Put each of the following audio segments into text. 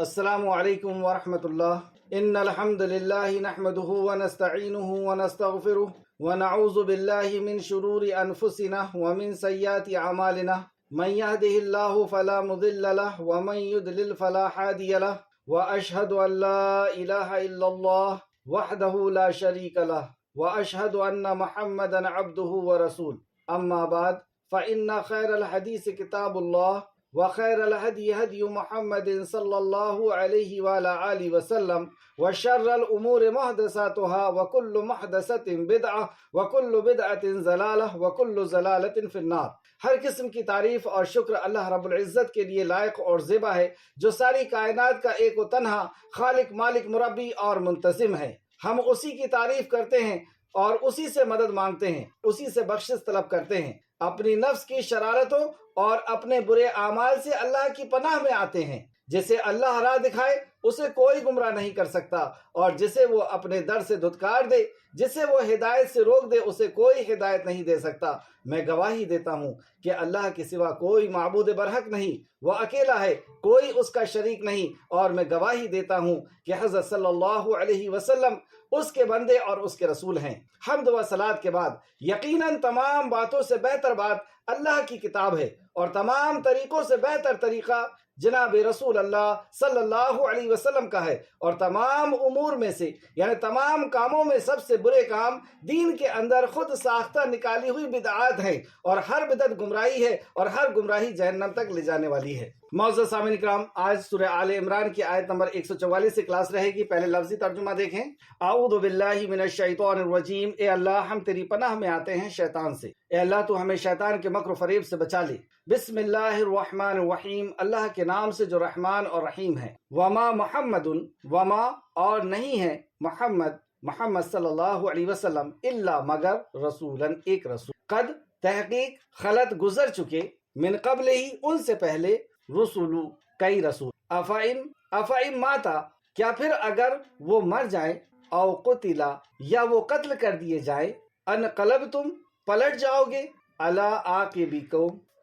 السلام علیکم ورحمۃ اللہ ان الحمد للہ نحمده ونستعینه ونستغفره ونعوذ باللہ من شرور انفسنا ومن سیئات اعمالنا من يهده الله فلا مضل له ومن يضلل فلا هادي له واشهد ان لا اله الا الله وحده لا شريك له واشهد ان محمدا عبده ورسوله اما بعد فان خير الحديث كتاب الله وخير الهدي هدي محمد صلى الله عليه وعلى آله وسلم وشر الأمور محدثاتها وكل محدثة بدعة وكل بدعة ضلالة وكل ضلالة في النار۔ ہر قسم کی تعریف اور شکر اللہ رب العزت کے لیے لائق اور زیبا ہے، جو ساری کائنات کا ایک و تنہا خالق، مالک، مربی اور منتظم ہے۔ ہم اسی کی تعریف کرتے ہیں اور اسی سے مدد مانگتے ہیں، اسی سے بخشش طلب کرتے ہیں۔ اپنی نفس کی شرارتوں اور اپنے برے اعمال سے اللہ کی پناہ میں آتے ہیں۔ جسے اللہ راہ دکھائے اسے کوئی گمراہ نہیں کر سکتا، اور جسے وہ اپنے در سے دھتکار دے، جسے وہ ہدایت سے روک دے، اسے کوئی ہدایت نہیں دے سکتا۔ میں گواہی دیتا ہوں کہ اللہ کے سوا کوئی معبود برحق نہیں، وہ اکیلا ہے، کوئی اس کا شریک نہیں، اور میں گواہی دیتا ہوں کہ حضرت صلی اللہ علیہ وسلم اس کے بندے اور اس کے رسول ہیں۔ حمد و صلات کے بعد یقیناً تمام باتوں سے بہتر بات اللہ کی کتاب ہے، اور تمام طریقوں سے بہتر طریقہ جناب رسول اللہ صلی اللہ علیہ وسلم کا ہے، اور تمام امور میں سے یعنی تمام کاموں میں سب سے برے کام دین کے اندر خود ساختہ نکالی ہوئی بدعات ہیں، اور ہر بدعت گمراہی ہے، اور ہر گمراہی جہنم تک لے جانے والی ہے۔ معزز سامعین کرام، آج سورہ آل عمران کی آیت نمبر 144 سے کلاس رہے گی۔ پہلے لفظی ترجمہ دیکھیں۔ اعوذ باللہ من الشیطان الرجیم، اے اللہ ہم تیری پناہ میں آتے ہیں شیطان سے، اے اللہ تو ہمیں شیطان کے مکر و فریب سے بچا لے۔ بسم اللہ الرحمن الرحیم، اللہ کے نام سے جو رحمان اور رحیم ہے۔ وما محمد، وما اور نہیں ہے محمد صلی اللہ علیہ وسلم، الا مگر رسولاً ایک رسول، قد تحقیق خلط گزر چکے، من قبل ہی ان سے پہلے، رسولو کئی رسول، افائم ماتا کیا پھر اگر وہ مر جائیں، او قتلا یا وہ قتل کر دیے جائیں، انقلبتم پلٹ جاؤ گے، علی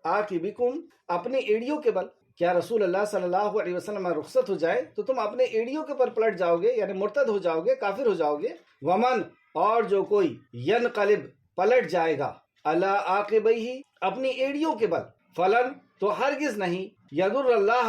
عاقبکم اپنی ایڑیوں کے بل۔ کیا رسول اللہ صلی اللہ علیہ وسلم رخصت ہو جائے تو تم اپنے ایڑیوں کے پر پلٹ جاؤ گے، یعنی مرتد ہو جاؤ گے، کافر ہو جاؤ گے۔ ومن اور جو کوئی ینقلب پلٹ جائے گا، علی عاقبیہ اپنی ایڑیوں کے بل، فلن تو ہرگز نہیں، یضر اللہ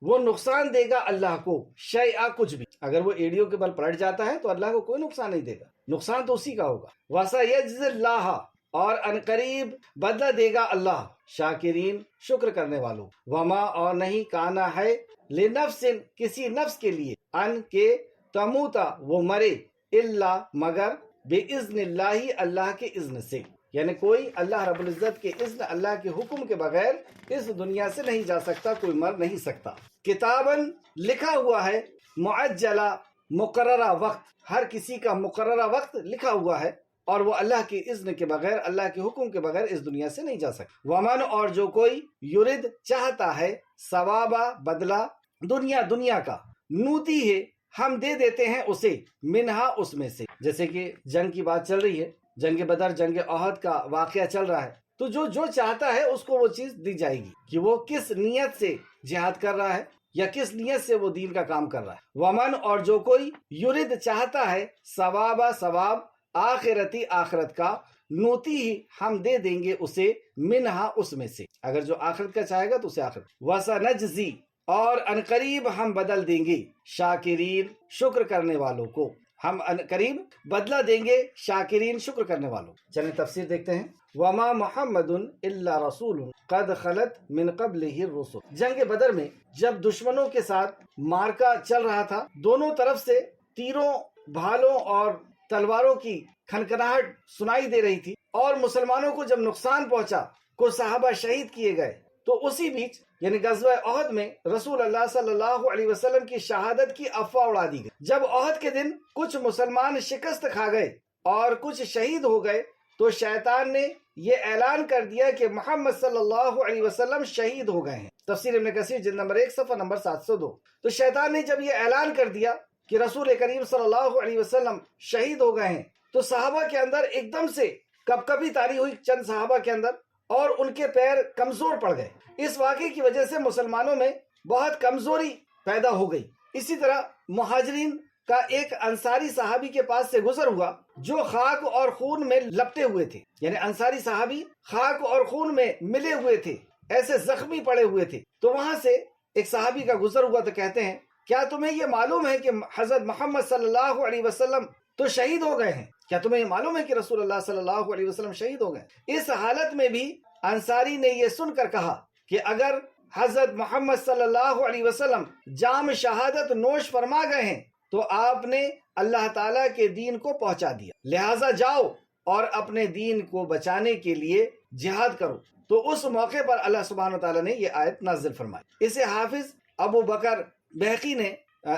وہ نقصان دے گا اللہ کو، شیئا کچھ بھی۔ اگر وہ ایڑیوں کے بل پلٹ جاتا ہے تو اللہ کو کوئی نقصان نہیں دے گا، نقصان تو اسی کا ہوگا۔ وَسَيَجْزِي اللَّهَ اور انقریب بدلہ دے گا اللہ شاکرین شکر کرنے والوں۔ وما اور نہیں کانا ہے، لنفس کسی نفس کے لیے، ان کے تموتا وہ مرے، الا مگر بِإِذْنِ اللَّهِ اللہ کے اذن سے، یعنی کوئی اللہ رب العزت کے اذن، اللہ کے حکم کے بغیر اس دنیا سے نہیں جا سکتا، کوئی مر نہیں سکتا۔ کتاباً لکھا ہوا ہے، معجلہ مقررہ وقت، ہر کسی کا مقررہ وقت لکھا ہوا ہے، اور وہ اللہ کے اذن کے بغیر، اللہ کے حکم کے بغیر اس دنیا سے نہیں جا سکتا۔ ومن اور جو کوئی یرد چاہتا ہے، ثوابا بدلہ، دنیا کا، نوتی ہے ہم دے دیتے ہیں اسے، منہا اس میں سے۔ جیسے کہ جنگ کی بات چل رہی ہے، جنگ بدر، جنگ احد کا واقعہ چل رہا ہے، تو جو چاہتا ہے اس کو وہ چیز دی جائے گی کہ وہ کس نیت سے جہاد کر رہا ہے یا کس نیت سے وہ دین کا کام کر رہا ہے۔ ومن اور جو کوئی یرد چاہتا ہے، ثوابا ثواب، آخرتی آخرت کا، نوتی ہی ہم دے دیں گے اسے، منہا اس میں سے۔ اگر جو آخرت کا چاہے گا تو اسے آخرت۔ وَسَنَجْزِي اور انقریب ہم بدل دیں گے، شاکرین شکر کرنے والوں کو، ہم انقریب بدلہ دیں گے شاکرین شکر کرنے والوں۔ چلیں تفسیر دیکھتے ہیں۔ وما محمد الا رسول قد خلت من قبلہ الرسل، جنگ بدر میں جب دشمنوں کے ساتھ مارکا چل رہا تھا، دونوں طرف سے تیروں، بھالوں اور تلواروں کی کھنکھناہٹ سنائی دے رہی تھی، اور مسلمانوں کو جب نقصان پہنچا، کچھ صحابہ شہید کیے گئے، تو اسی بیچ یعنی غزوہ احد میں رسول اللہ صلی اللہ علیہ وسلم کی شہادت کی افواہ اڑا دی گئی۔ جب احد کے دن کچھ مسلمان شکست کھا گئے اور کچھ شہید ہو گئے، تو شیطان نے یہ اعلان کر دیا کہ محمد صلی اللہ علیہ وسلم شہید ہو گئے ہیں۔ تفسیر ابن کثیر جلد نمبر 1 صفحہ نمبر 702۔ تو شیطان نے جب یہ اعلان کر دیا کہ رسول کریم صلی اللہ علیہ وسلم شہید ہو گئے ہیں، تو صحابہ کے اندر ایک دم سے کپکپی طاری ہوئی، چند صحابہ کے اندر، اور ان کے پیر کمزور پڑ گئے۔ اس واقعے کی وجہ سے مسلمانوں میں بہت کمزوری پیدا ہو گئی۔ اسی طرح مہاجرین کا ایک انصاری صحابی کے پاس سے گزر ہوا جو خاک اور خون میں لپٹے ہوئے تھے، یعنی انصاری صحابی خاک اور خون میں ملے ہوئے تھے، ایسے زخمی پڑے ہوئے تھے۔ تو وہاں سے ایک صحابی کا گزر ہوا تو کہتے ہیں کیا تمہیں یہ معلوم ہے کہ حضرت محمد صلی اللہ علیہ وسلم تو شہید ہو گئے ہیں؟ کیا تمہیں یہ معلوم ہے کہ رسول اللہ صلی اللہ علیہ وسلم شہید ہو گئے؟ اس حالت میں بھی انصاری نے یہ سن کر کہا کہ اگر حضرت محمد صلی اللہ علیہ وسلم جام شہادت نوش فرما گئے ہیں تو آپ نے اللہ تعالیٰ کے دین کو پہنچا دیا، لہٰذا جاؤ اور اپنے دین کو بچانے کے لیے جہاد کرو۔ تو اس موقع پر اللہ سبحانہ وتعالیٰ نے یہ آیت نازل فرمائی۔ اسے حافظ ابو بکر بہقی نے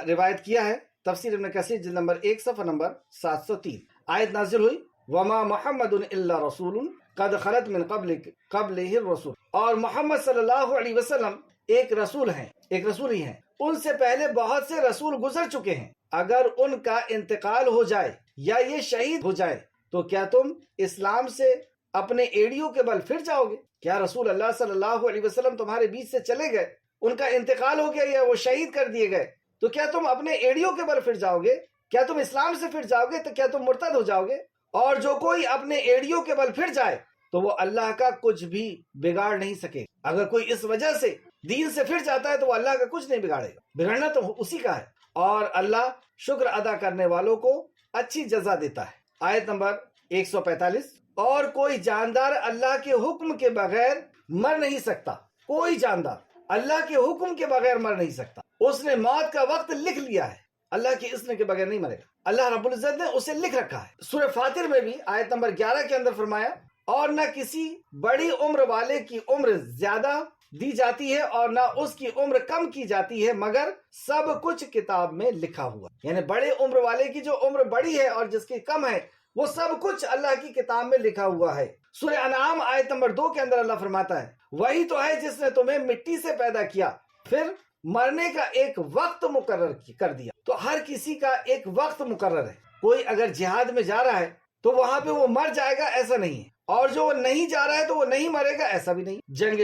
روایت کیا ہے، تفسیر ابن کثیر جلد نمبر 1 صفحہ نمبر 703۔ آیت نازل ہوئی وما محمد الا رسول قد خلت من قبلہ الرسول، اور محمد صلی اللہ علیہ وسلم ایک رسول ہیں، ایک رسول ہی ہیں، ان سے پہلے بہت سے رسول گزر چکے ہیں، اگر ان کا انتقال ہو جائے یا یہ شہید ہو جائے تو کیا تم اسلام سے اپنے ایڑیوں کے بل پھر جاؤ گے؟ کیا رسول اللہ صلی اللہ علیہ وسلم تمہارے بیچ سے چلے گئے، ان کا انتقال ہو گیا یا وہ شہید کر دیے گئے تو کیا تم اپنے ایڑیوں کے بل پھر جاؤ گے؟ کیا تم اسلام سے پھر جاؤ گے تو کیا تم مرتد ہو جاؤ گے؟ اور جو کوئی اپنے ایڑیوں کے بل پھر جائے تو وہ اللہ کا کچھ بھی بگاڑ نہیں سکے۔ اگر کوئی اس وجہ سے دین سے پھر جاتا ہے تو وہ اللہ کا کچھ نہیں بگاڑے گا، بگڑنا تو اسی کا ہے، اور اللہ شکر ادا کرنے والوں کو اچھی جزا دیتا ہے۔ آیت نمبر 145، اور کوئی جاندار اللہ کے حکم کے بغیر مر نہیں سکتا، کوئی جاندار اللہ کے حکم کے بغیر مر نہیں سکتا، اس نے موت کا وقت لکھ لیا ہے، اللہ کے اذن کے بغیر نہیں مرے گا، اللہ رب العزت نے اسے لکھ رکھا ہے۔ سورہ فاطر میں بھی آیت نمبر 11 کے اندر فرمایا اور نہ کسی بڑی عمر والے کی عمر زیادہ دی جاتی ہے اور نہ اس کی عمر کم کی جاتی ہے مگر سب کچھ کتاب میں لکھا ہوا، یعنی بڑے عمر والے کی جو عمر بڑی ہے اور جس کی کم ہے وہ سب کچھ اللہ کی کتاب میں لکھا ہوا ہے۔ سورہ انعام آیت نمبر 2 کے اندر اللہ فرماتا ہے وہی تو ہے جس نے تمہیں مٹی سے پیدا کیا پھر مرنے کا ایک وقت مقرر کر دیا۔ تو ہر کسی کا ایک وقت مقرر ہے، کوئی اگر جہاد میں جا رہا ہے تو وہاں پہ وہ مر جائے گا ایسا نہیں ہے، اور جو وہ نہیں جا رہا ہے تو وہ نہیں مرے گا ایسا بھی نہیں۔ جنگ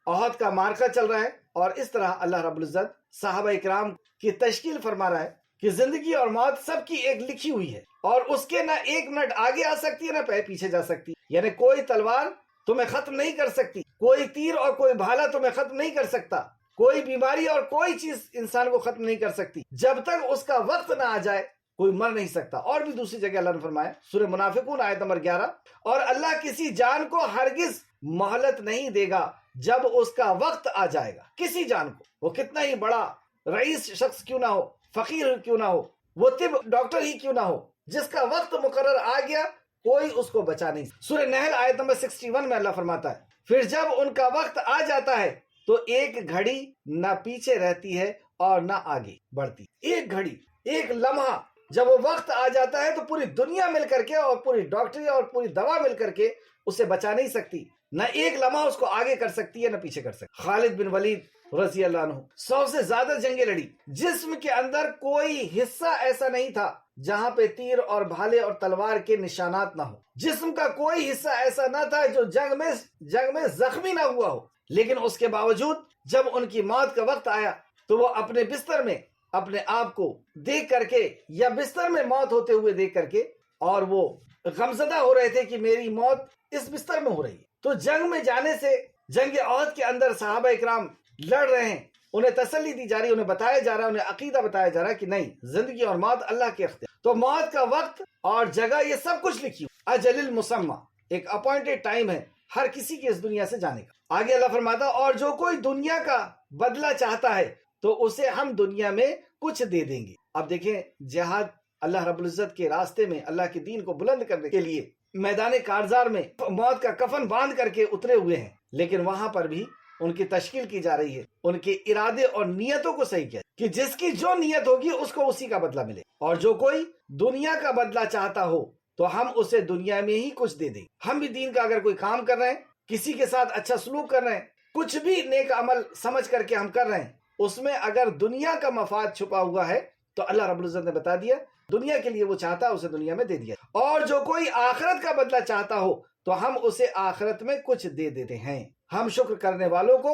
احد کا معرکہ چل رہا ہے اور اس طرح اللہ رب العزت صحابہ اکرام کی تشکیل فرما رہا ہے کہ زندگی اور موت سب کی ایک لکھی ہوئی ہے اور اس کے نہ ایک منٹ آگے آ سکتی ہے نہ پیچھے جا سکتی، یعنی کوئی تلوار تمہیں ختم نہیں کر سکتی، کوئی تیر اور کوئی بھالا تمہیں ختم نہیں کر سکتا، کوئی بیماری اور کوئی چیز انسان کو ختم نہیں کر سکتی، جب تک اس کا وقت نہ آ جائے کوئی مر نہیں سکتا۔ اور بھی دوسری جگہ اللہ نے فرمایا سورہ منافقون آیت نمبر 11، اور اللہ کسی جان کو ہرگز مہلت نہیں دے گا جب اس کا وقت آ جائے گا، کسی جان کو، وہ کتنا ہی بڑا رئیس شخص کیوں نہ ہو، فقیر کیوں نہ ہو، وہ طب ڈاکٹر ہی کیوں نہ ہو، جس کا وقت مقرر آ گیا کوئی اس کو بچا نہیں۔ سورہ نحل آیت نمبر 61 میں اللہ فرماتا ہے پھر جب ان کا وقت آ جاتا ہے تو ایک گھڑی نہ پیچھے رہتی ہے اور نہ آگے بڑھتی، ایک گھڑی، ایک لمحہ جب وہ وقت آ جاتا ہے تو پوری دنیا مل کر کے اور پوری ڈاکٹری اور پوری دوا مل کر کے اسے بچا نہیں سکتی، نہ ایک لمحہ اس کو آگے کر سکتی ہے نہ پیچھے کر سکتی۔ خالد بن ولید رضی اللہ عنہ 100 سے زیادہ جنگیں لڑی، جسم کے اندر کوئی حصہ ایسا نہیں تھا جہاں پہ تیر اور بھالے اور تلوار کے نشانات نہ ہو، جسم کا کوئی حصہ ایسا نہ تھا جو جنگ میں زخمی نہ ہوا ہو، لیکن اس کے باوجود جب ان کی موت کا وقت آیا تو وہ اپنے بستر میں اپنے آپ کو دیکھ کر کے یا بستر میں موت ہوتے ہوئے دیکھ کر کے اور وہ غمزدہ ہو رہے تھے کہ میری موت اس بستر میں ہو رہی ہے۔ تو جنگ میں جانے سے جنگ احد کے اندر صحابہ اکرام لڑ رہے ہیں، انہیں تسلی دی جا رہی ہے، انہیں بتایا جا رہا ہے، انہیں عقیدہ بتایا جا رہا ہے کہ نہیں، زندگی اور موت اللہ کے اختیار۔ تو موت کا وقت اور جگہ یہ سب کچھ لکھی ہوئی، اجل المسمى، ایک اپوائنٹڈ ٹائم ہے ہر کسی کے اس دنیا سے جانے کا۔ آگے اللہ فرماتا اور جو کوئی دنیا کا بدلہ چاہتا ہے تو اسے ہم دنیا میں کچھ دے دیں گے۔ اب دیکھیں جہاد اللہ رب العزت کے راستے میں اللہ کے دین کو بلند کرنے کے لیے میدان کارزار میں موت کا کفن باندھ کر کے اترے ہوئے ہیں، لیکن وہاں پر بھی ان کی تشکیل کی جا رہی ہے، ان کے ارادے اور نیتوں کو صحیح کیا کہ جس کی جو نیت ہوگی اس کو اسی کا بدلہ ملے، اور جو کوئی دنیا کا بدلہ چاہتا ہو تو ہم اسے دنیا میں ہی کچھ دے دیں۔ ہم بھی دین کا اگر کوئی کام کر رہے ہیں، کسی کے ساتھ اچھا سلوک کر رہے ہیں، کچھ بھی نیک عمل سمجھ کر کے ہم کر رہے ہیں، اس میں اگر دنیا کا مفاد چھپا ہوا ہے تو اللہ رب العزت نے بتا دیا دنیا کے لیے وہ چاہتا ہے اسے دنیا میں دے دیا، اور جو کوئی آخرت کا بدلہ چاہتا ہو تو ہم اسے آخرت میں کچھ دے دیتے ہیں۔ ہم شکر کرنے والوں کو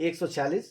146,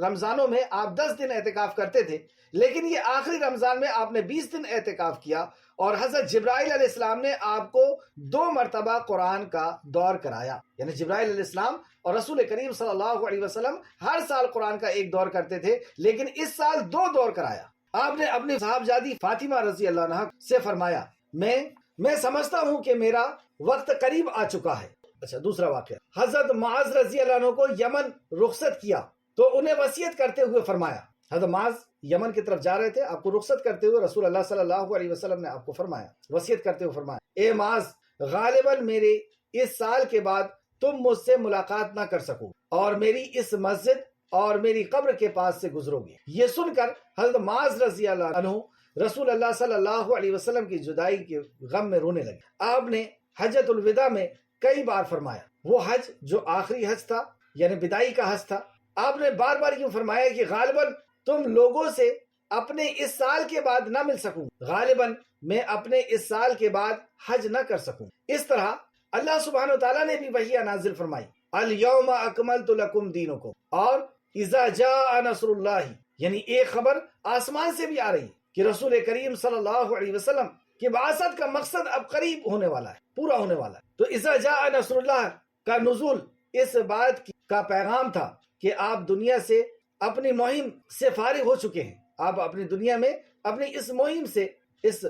رمضانوں میں آپ 10 دن اعتکاف کرتے تھے، لیکن یہ آخری رمضان میں آپ نے 20 دن اعتکاف کیا، اور حضرت جبرائیل علیہ السلام نے آپ کو 2 مرتبہ قرآن کا دور کرایا۔ یعنی جبرائیل علیہ السلام اور رسول کریم صلی اللہ علیہ وسلم ہر سال قرآن کا ایک دور کرتے تھے، لیکن اس سال 2 دور کرایا۔ آپ نے اپنی صاحبزادی فاطمہ رضی اللہ عنہا سے فرمایا، میں سمجھتا ہوں کہ میرا وقت قریب آ چکا ہے۔ اچھا، دوسرا واقعہ، حضرت معاذ رضی اللہ عنہ کو یمن رخصت کیا تو انہیں وصیت کرتے ہوئے فرمایا، حضرت معاذ یمن کی طرف جا رہے تھے، آپ کو رخصت کرتے ہوئے رسول اللہ صلی اللہ علیہ وسلم نے آپ کو فرمایا، وصیت کرتے ہوئے فرمایا، اے معاذ، غالباً میرے اس سال کے بعد تم مجھ سے ملاقات نہ کر سکو اور میری اس مسجد اور میری قبر کے پاس سے گزرو گے۔ یہ سن کر حضرت معاذ رضی اللہ عنہ رسول اللہ صلی اللہ علیہ وسلم کی جدائی کے غم میں رونے لگے۔ آپ نے حجۃ الوداع میں کئی بار فرمایا، وہ حج جو آخری حج تھا، یعنی بدائی کا حج تھا، آپ نے بار بار کیوں فرمایا کہ غالباً تم لوگوں سے اپنے اس سال کے بعد نہ مل سکوں، غالباً میں اپنے اس سال کے بعد حج نہ کر سکوں۔ اس طرح اللہ سبحانہ وتعالیٰ نے بھی وحی نازل فرمائی، الیوم اکملت لکم دینکم، اور اذا جاء نصر اللہ، یعنی ایک خبر آسمان سے بھی آ رہی کہ رسول کریم صلی اللہ علیہ وسلم کی بعثت کا مقصد اب قریب ہونے والا ہے، پورا ہونے والا ہے۔ تو اذا جاء نصر اللہ کا نزول اس بات کا پیغام تھا کہ آپ دنیا سے اپنی مہم سے فارغ ہو چکے ہیں، آپ اپنی دنیا میں اپنی اس مہم سے، اس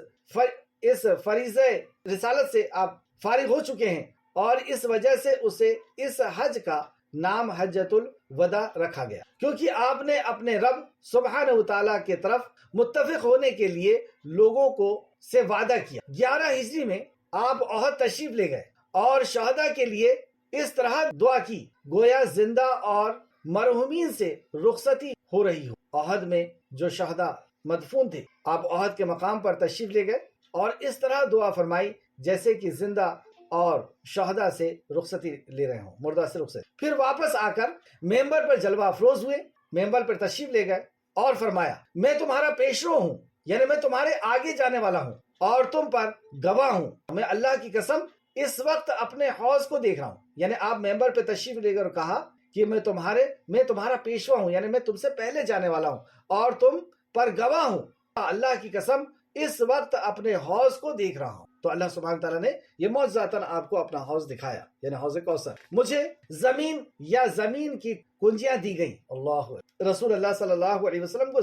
فریضہ رسالت سے آپ فارغ ہو چکے ہیں، اور اس وجہ سے اسے اس حج کا نام حجۃ الوداع رکھا گیا، کیونکہ آپ نے اپنے رب سبحانہ وتعالیٰ کے طرف متفق ہونے کے لیے لوگوں کو سے وعدہ کیا۔ 11 ہجری میں آپ احد تشریف لے گئے اور شہداء کے لیے اس طرح دعا کی گویا زندہ اور مرحومین سے رخصتی ہو رہی ہو۔ احد میں جو شہداء مدفون تھے، آپ احد کے مقام پر تشریف لے گئے اور اس طرح دعا فرمائی جیسے کہ زندہ اور شہداء سے رخصتی لے رہے ہوں، مردہ سے رخصتی۔ پھر واپس آ کر ممبر پر جلوہ افروز ہوئے، ممبر پر تشریف لے گئے اور فرمایا، میں تمہارا پیشرو ہوں، یعنی میں تمہارے آگے جانے والا ہوں اور تم پر گواہ ہوں، میں اللہ کی قسم اس وقت اپنے حوض کو دیکھ رہا ہوں۔ یعنی آپ ممبر پہ تشریف لے کر کہا کہ میں تمہارا پیشوا ہوں، یعنی میں تم سے پہلے جانے والا ہوں اور تم پر گواہ ہوں، اللہ کی قسم اس وقت اپنے حوض کو دیکھ رہا ہوں۔ تو اللہ سبحانہ تعالیٰ نے یہ معجزاتاً آپ کو اپنا حوض دکھایا، یعنی حوض کوثر۔ مجھے زمین کی کنجیاں دی گئی، اللہ، رسول اللہ صلی اللہ علیہ وسلم کو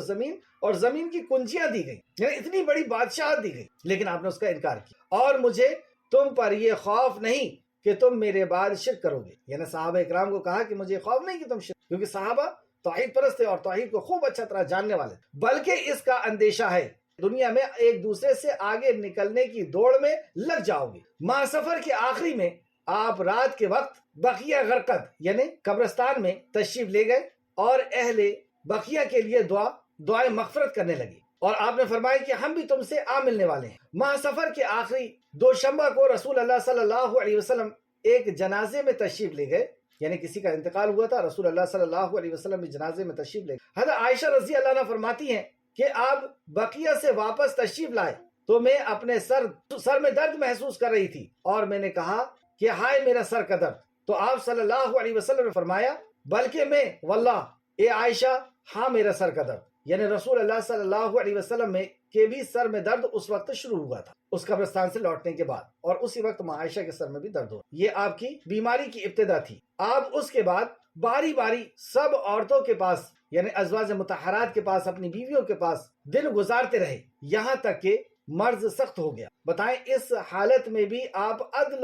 زمین کی کنجیاں دی گئی، یعنی اتنی بڑی بادشاہت دی گئی، لیکن آپ نے اس کا انکار کیا۔ اور مجھے تم پر یہ خوف نہیں کہ تم میرے بعد شرک کرو گے، یعنی صحابہ اکرام کو کہا کہ مجھے خوف نہیں کہ تم شرک، کیونکہ صحابہ توحید پرست تھے اور توحید کو خوب اچھا طرح جاننے والے، بلکہ اس کا اندیشہ ہے دنیا میں ایک دوسرے سے آگے نکلنے کی دوڑ میں لگ جاؤ گے۔ ماہ سفر کے آخری میں آپ رات کے وقت بقیہ غرقد یعنی قبرستان میں تشریف لے گئے اور اہل بقیہ کے لیے دعائیں مغفرت کرنے لگے، اور آپ نے فرمایا کہ ہم بھی تم سے آ ملنے والے ہیں۔ ماہ سفر کے آخری دوشنبہ کو رسول اللہ صلی اللہ علیہ وسلم ایک جنازے میں تشریف لے گئے، یعنی کسی کا انتقال ہوا تھا، رسول اللہ صلی اللہ علیہ وسلم بھی جنازے میں تشریف لے گئے۔ حضرت عائشہ رضی اللہ عنہا فرماتی ہیں کہ آپ بقیہ سے واپس تشریف لائے تو میں اپنے سر میں درد محسوس کر رہی تھی، اور میں نے کہا کہ ہائے میرا سر کا درد، تو آپ صلی اللہ علیہ وسلم نے فرمایا بلکہ میں واللہ اے عائشہ، ہاں میرا سر کا درد، یعنی رسول اللہ صلی اللہ علیہ وسلم کے بھی سر میں درد اس وقت شروع ہوا تھا اس قبرستان سے لوٹنے کے بعد، اور اسی وقت ماں عائشہ کے سر میں بھی درد ہوا۔ یہ آپ کی بیماری کی ابتدا تھی۔ آپ اس کے بعد باری باری سب عورتوں کے پاس یعنی ازواج مطہرات کے پاس، اپنی بیویوں کے پاس دن گزارتے رہے، یہاں تک کہ مرض سخت ہو گیا۔ بتائیں اس حالت میں بھی آپ عدل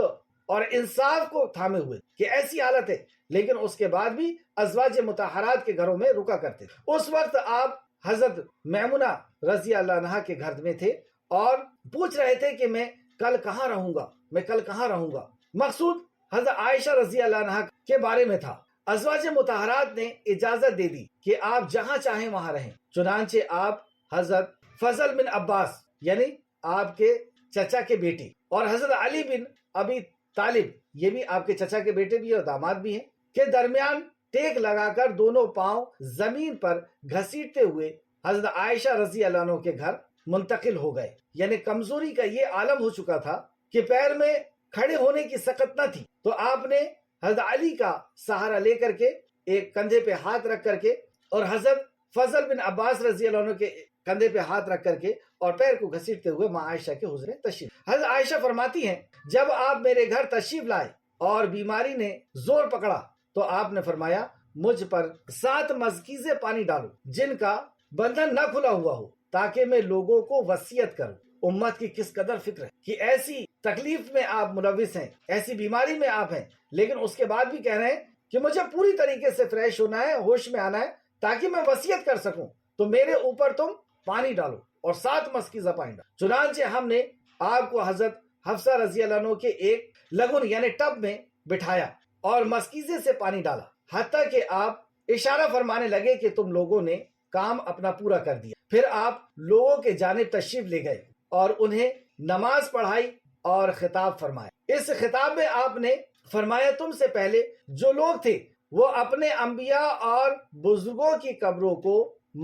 اور انصاف کو تھامے ہوئے کہ ایسی حالت ہے، لیکن اس کے بعد بھی ازواج مطہرات کے گھروں میں رکا کرتے تھے۔ اس وقت آپ حضرت میمونہ رضی اللہ عنہا کے گھر میں تھے اور پوچھ رہے تھے کہ میں کل کہاں رہوں گا۔ مقصود حضرت عائشہ رضی اللہ عنہا کے بارے میں تھا۔ ازواج مطہرات نے اجازت دے دی کہ آپ جہاں چاہیں وہاں رہیں، چنانچہ آپ حضرت فضل بن عباس یعنی آپ کے چچا کے بیٹے اور حضرت علی بن ابی طالب، یہ بھی آپ کے چچا کے بیٹے بھی اور داماد بھی ہیں، کے درمیان ٹیک لگا کر دونوں پاؤں زمین پر گھسیٹتے ہوئے حضرت عائشہ رضی اللہ عنہ کے گھر منتقل ہو گئے۔ یعنی کمزوری کا یہ عالم ہو چکا تھا کہ پیر میں کھڑے ہونے کی سکت نہ تھی، تو آپ نے حضرت علی کا سہارا لے کر کے ایک کندھے پہ ہاتھ رکھ کر کے اور حضرت فضل بن عباس رضی اللہ عنہ کے کندھے پہ ہاتھ رکھ کر کے اور پیر کو گھسیٹتے ہوئے ماں عائشہ کے حضور تشریف۔ حضرت عائشہ فرماتی ہیں جب آپ میرے گھر تشریف لائے اور بیماری نے زور پکڑا تو آپ نے فرمایا مجھ پر 7 مزکیزیں پانی ڈالو جن کا بندھن نہ کھلا ہوا ہو تاکہ میں لوگوں کو وصیت کروں۔ امت کی کس قدر فکر ہے کہ ایسی تکلیف میں آپ ملوث ہیں، ایسی بیماری میں آپ ہیں، لیکن اس کے بعد بھی کہہ رہے ہیں کہ مجھے پوری طریقے سے فریش ہونا ہے، ہوش میں آنا ہے تاکہ میں وصیت کر سکوں، تو میرے اوپر تم پانی ڈالو اور 7 مزکیزہ پانی ڈالو۔ چنانچہ ہم نے آپ کو حضرت حفصہ رضی اللہ عنہ کے ایک لگن یعنی ٹب میں بٹھایا اور مزکیزے سے پانی ڈالا، حتیٰ کہ آپ اشارہ فرمانے لگے کہ تم لوگوں نے کام اپنا پورا کر دیا۔ پھر آپ لوگوں کے جانب تشریف لے گئے اور انہیں نماز پڑھائی اور خطاب فرمایا۔ اس خطاب میں آپ نے فرمایا تم سے پہلے جو لوگ تھے وہ اپنے انبیاء اور بزرگوں کی قبروں کو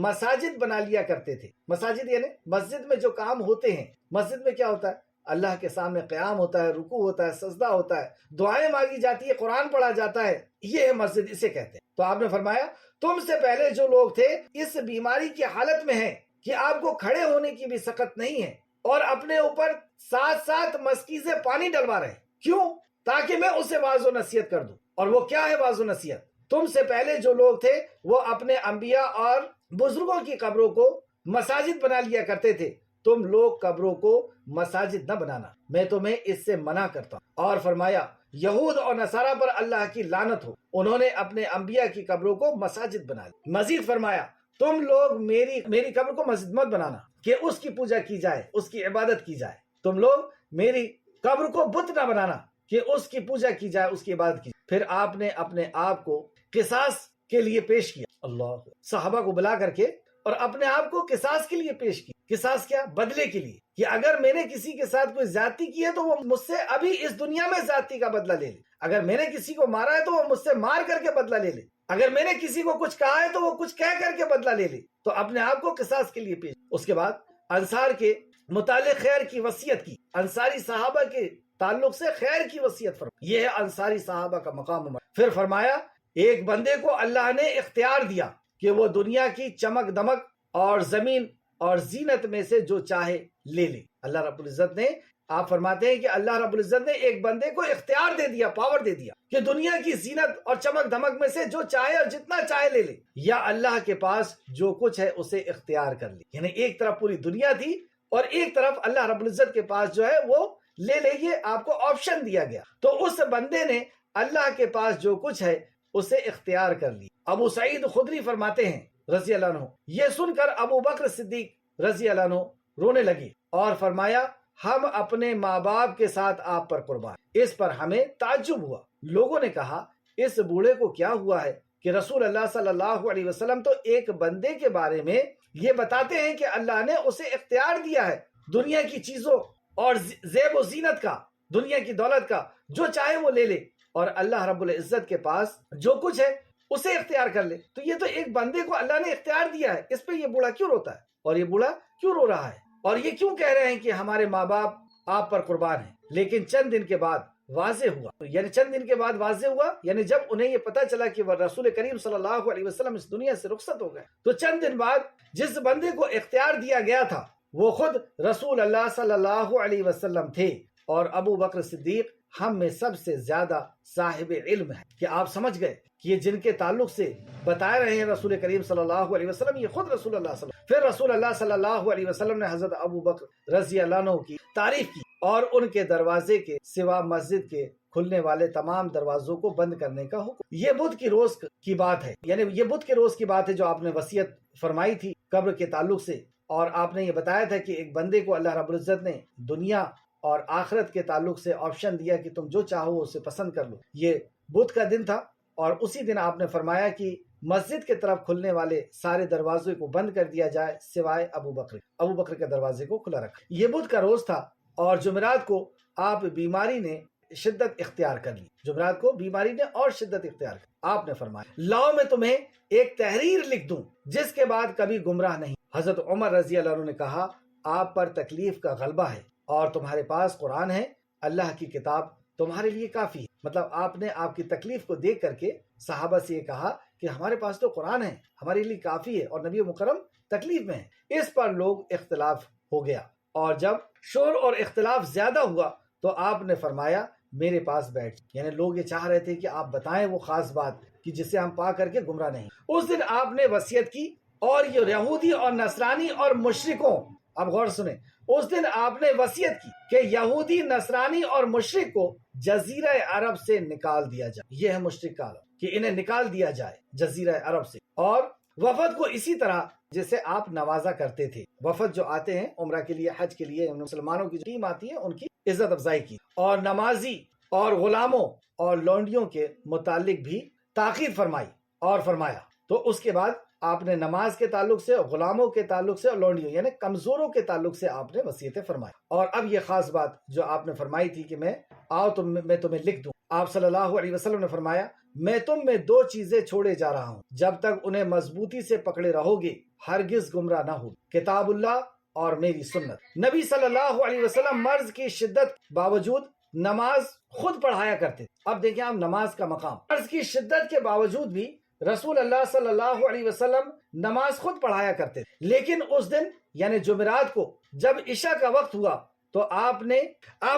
مساجد بنا لیا کرتے تھے۔ مساجد یعنی مسجد میں جو کام ہوتے ہیں، مسجد میں کیا ہوتا ہے؟ اللہ کے سامنے قیام ہوتا ہے، رکوع ہوتا ہے، سجدہ ہوتا ہے، دعائیں مانگی جاتی ہے، قرآن پڑھا جاتا ہے، یہ ہے مسجد، اسے کہتے ہیں۔ تو آپ نے فرمایا تم سے پہلے جو لوگ تھے اس بیماری کی حالت میں ہیں کہ آپ کو کھڑے ہونے کی بھی سخت نہیں ہے اور اپنے اوپر 7 مزکیزیں پانی ڈلوا رہے ہیں۔ کیوں؟ تاکہ میں اسے واعظ و نصیحت کر دوں۔ اور وہ کیا ہے واعظ و نصیحت؟ تم سے پہلے جو لوگ تھے وہ اپنے انبیاء اور بزرگوں کی قبروں کو مساجد بنا لیا کرتے تھے، تم لوگ قبروں کو مساجد نہ بنانا، میں تمہیں اس سے منع کرتا ہوں۔ اور فرمایا یہود اور نصارہ پر اللہ کی لعنت ہو، انہوں نے اپنے انبیاء کی قبروں کو مساجد بنا لی۔ مزید فرمایا تم لوگ میری قبر کو مسجد مت بنانا کہ اس کی پوجا کی جائے، اس کی عبادت کی جائے، تم لوگ میری قبر کو بت نہ بنانا کہ اس کی پوجا کی جائے، اس کی عبادت کی جائے۔ پھر آپ نے اپنے آپ کو قصاص کے لیے پیش کیا، اللہ صحابہ کو بلا کر کے اور اپنے آپ کو قصاص کے لیے پیش کیا۔ قصاص کیا؟ بدلے کے لیے، کہ اگر میں نے کسی کے ساتھ کوئی زیادتی کی ہے تو وہ مجھ سے ابھی اس دنیا میں زیادتی کا بدلہ لے لے، اگر میں نے کسی کو مارا ہے تو وہ مجھ سے مار کر کے بدلہ لے لے، اگر میں نے کسی کو کچھ کہا ہے تو وہ کچھ کہہ کر کے بدلہ لے لے، تو اپنے آپ کو قصاص کے لیے پیش۔ اس کے بعد انصار کے متعلق خیر کی وصیت کی، انصاری صحابہ کے تعلق سے خیر کی وصیت فرمائی، یہ ہے انصاری صحابہ کا مقام۔ پھر فرمایا ایک بندے کو اللہ نے اختیار دیا کہ وہ دنیا کی چمک دمک اور زمین اور زینت میں سے جو چاہے لے لے۔ اللہ رب العزت نے، آپ فرماتے ہیں کہ اللہ رب العزت نے ایک بندے کو اختیار دے دیا، پاور دے دیا کہ دنیا کی زینت اور چمک دمک میں سے جو چاہے اور جتنا چاہے لے لے، یا اللہ کے پاس جو کچھ ہے اسے اختیار کر لے۔ یعنی ایک طرف پوری دنیا تھی اور ایک طرف اللہ رب العزت کے پاس جو ہے وہ لے لے، یہ آپ کو آپشن دیا گیا۔ تو اس بندے نے اللہ کے پاس جو کچھ ہے اسے اختیار کر لی۔ ابو سعید خدری فرماتے ہیں رضی اللہ عنہ، یہ سن کر ابو بکر صدیق رضی اللہ عنہ رونے لگے اور فرمایا ہم اپنے ماں باپ کے ساتھ آپ پر قربان۔ اس پر ہمیں تعجب ہوا، لوگوں نے کہا اس بوڑھے کو کیا ہوا ہے کہ رسول اللہ صلی اللہ علیہ وسلم تو ایک بندے کے بارے میں یہ بتاتے ہیں کہ اللہ نے اسے اختیار دیا ہے دنیا کی چیزوں اور زیب و زینت کا، دنیا کی دولت کا، جو چاہے وہ لے لے، اور اللہ رب العزت کے پاس جو کچھ ہے اسے اختیار کر لے۔ تو یہ تو ایک بندے کو اللہ نے اختیار دیا ہے، اس پہ یہ بوڑھا کیوں روتا ہے اور یہ بوڑھا کیوں رو رہا ہے اور یہ کیوں کہہ رہے ہیں کہ ہمارے ماں باپ آپ پر قربان ہیں؟ لیکن چند دن کے بعد واضح ہوا، یعنی جب انہیں یہ پتا چلا کہ وہ رسول کریم صلی اللہ علیہ وسلم اس دنیا سے رخصت ہو گئے، تو چند دن بعد جس بندے کو اختیار دیا گیا تھا وہ خود رسول اللہ صلی اللہ علیہ وسلم تھے، اور ابو بکر صدیق ہم میں سب سے زیادہ صاحب علم ہے کہ آپ سمجھ گئے کہ یہ جن کے تعلق سے بتا رہے ہیں رسول کریم صلی اللہ علیہ وسلم، یہ خود رسول اللہ صلی اللہ علیہ وسلم۔ پھر رسول اللہ صلی اللہ علیہ وسلم نے حضرت ابو بکر رضی اللہ عنہ کی تعریف کی اور ان کے دروازے کے سوا مسجد کے کھلنے والے تمام دروازوں کو بند کرنے کا حکم۔ یہ بدھ کی روز کی بات ہے، یعنی یہ بدھ کے روز کی بات ہے جو آپ نے وصیت فرمائی تھی قبر کے تعلق سے، اور آپ نے یہ بتایا تھا کہ ایک بندے کو اللہ رب العزت نے دنیا اور آخرت کے تعلق سے آپشن دیا کہ تم جو چاہو اسے پسند کر لو۔ یہ بدھ کا دن تھا، اور اسی دن آپ نے فرمایا کہ مسجد کے طرف کھلنے والے سارے دروازے کو بند کر دیا جائے سوائے ابو بکر کے دروازے کو کھلا رکھا۔ یہ بدھ کا روز تھا، اور جمعرات کو آپ بیماری نے شدت اختیار کر لی، جمعرات کو بیماری نے اور شدت اختیار کر لی۔ آپ نے فرمایا لاؤ میں تمہیں ایک تحریر لکھ دوں جس کے بعد کبھی گمراہ نہیں۔ حضرت عمر رضی اللہ عنہ نے کہا آپ پر تکلیف کا غلبہ ہے اور تمہارے پاس قرآن ہے، اللہ کی کتاب تمہارے لیے کافی ہے۔ مطلب آپ نے آپ کی تکلیف کو دیکھ کر کے صحابہ سے یہ کہا کہ ہمارے پاس تو قرآن ہے، ہمارے لیے کافی ہے، اور نبی مکرم تکلیف میں ہے۔ اس پر لوگ اختلاف ہو گیا، اور جب شور اور اختلاف زیادہ ہوا تو آپ نے فرمایا میرے پاس بیٹھ، یعنی لوگ یہ چاہ رہے تھے کہ آپ بتائیں وہ خاص بات کہ جسے ہم پا کر کے گمراہ نہیں۔ اس دن آپ نے وصیت کی، اور یہ یہودی اور نصرانی اور مشرکوں، اب غور سنیں، اس دن آپ نے وصیت کی کہ یہودی، نصرانی اور مشرک کو جزیرہ عرب سے نکال دیا جائے۔ یہ ہے مشرک کا عالم کہ انہیں نکال دیا جائے جزیرہ عرب سے، اور وفد کو اسی طرح جیسے آپ نوازا کرتے تھے، وفد جو آتے ہیں عمرہ کے لیے، حج کے لیے، مسلمانوں کی ٹیم آتی ہے، ان کی عزت افزائی کی، اور نمازی اور غلاموں اور لونڈیوں کے متعلق بھی تاکید فرمائی اور فرمایا۔ تو اس کے بعد آپ نے نماز کے تعلق سے، غلاموں کے تعلق سے، اور لونڈیوں یعنی کمزوروں کے تعلق سے آپ نے وصیتیں فرمائی۔ اور اب یہ خاص بات جو آپ نے فرمائی تھی کہ میں تمہیں لکھ دوں، آپ صلی اللہ علیہ وسلم نے فرمایا میں تم میں دو چیزیں چھوڑے جا رہا ہوں، جب تک انہیں مضبوطی سے پکڑے رہو گے ہرگز گمراہ نہ ہو، کتاب اللہ اور میری سنت۔ نبی صلی اللہ علیہ وسلم مرض کی شدت باوجود نماز خود پڑھایا کرتے۔ اب دیکھیں آپ نماز کا مقام، مرض کی شدت کے باوجود بھی رسول اللہ صلی اللہ علیہ وسلم نماز خود پڑھایا کرتے، لیکن اس دن یعنی جمعرات کو جب عشاء کا وقت ہوا تو آپ نے